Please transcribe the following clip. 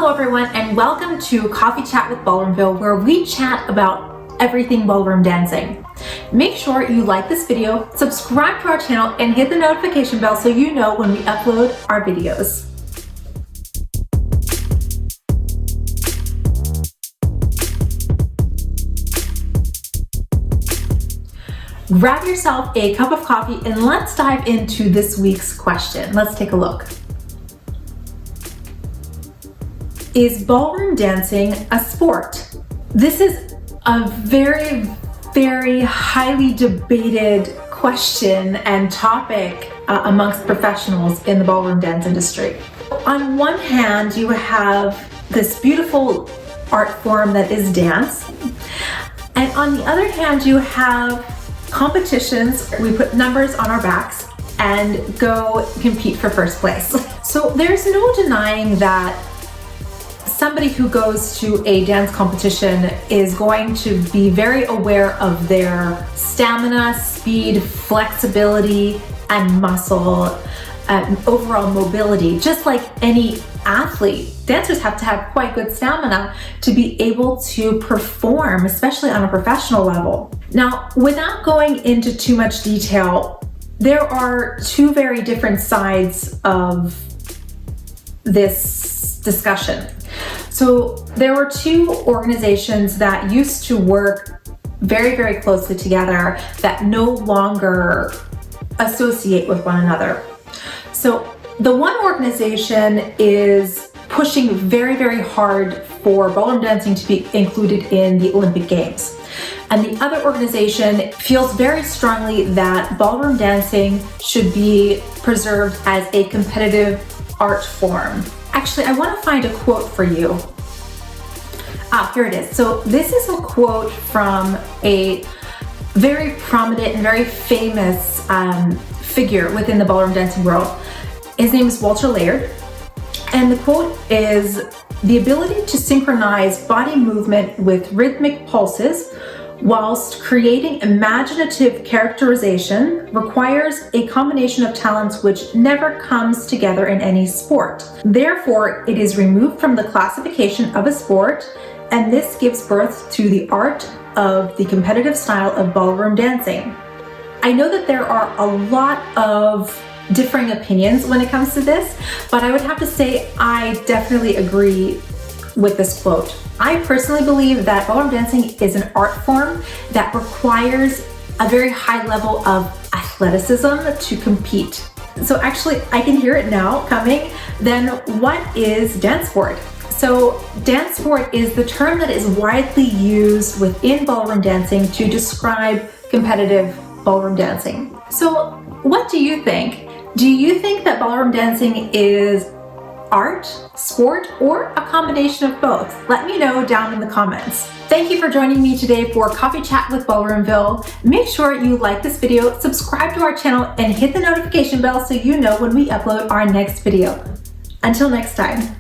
Hello everyone, and welcome to Coffee Chat with BallroomVille, where we chat about everything ballroom dancing. Make sure you like this video, subscribe to our channel, and hit the notification bell so you know when we upload our videos. Grab yourself a cup of coffee and let's dive into this week's question. Let's take a look. Is ballroom dancing a sport? This is a very, very highly debated question and topic amongst professionals in the ballroom dance industry. On one hand, you have this beautiful art form that is dance, and on the other hand, you have competitions. We put numbers on our backs and go compete for first place. So there's no denying that somebody who goes to a dance competition is going to be very aware of their stamina, speed, flexibility, and muscle, and overall mobility. Just like any athlete, dancers have to have quite good stamina to be able to perform, especially on a professional level. Now, without going into too much detail, there are two very different sides of this discussion. So there were two organizations that used to work very, very closely together that no longer associate with one another. So the one organization is pushing very, very hard for ballroom dancing to be included in the Olympic Games. And the other organization feels very strongly that ballroom dancing should be preserved as a competitive art form. Actually, I want to find a quote for you. Here it is. So this is a quote from a very prominent and very famous figure within the ballroom dancing world. His name is Walter Laird. And the quote is, "The ability to synchronize body movement with rhythmic pulses whilst creating imaginative characterization requires a combination of talents which never comes together in any sport. Therefore, it is removed from the classification of a sport, and this gives birth to the art of the competitive style of ballroom dancing." I know that there are a lot of differing opinions when it comes to this, but I would have to say I definitely agree with this quote. I personally believe that ballroom dancing is an art form that requires a very high level of athleticism to compete. So actually, I can hear it now coming. Then what is DanceSport? So DanceSport is the term that is widely used within ballroom dancing to describe competitive ballroom dancing. So what do you think? Do you think that ballroom dancing is art, sport, or a combination of both? Let me know down in the comments. Thank you for joining me today for Coffee Chat with BallroomVille. Make sure you like this video, subscribe to our channel, and hit the notification bell so you know when we upload our next video. Until next time.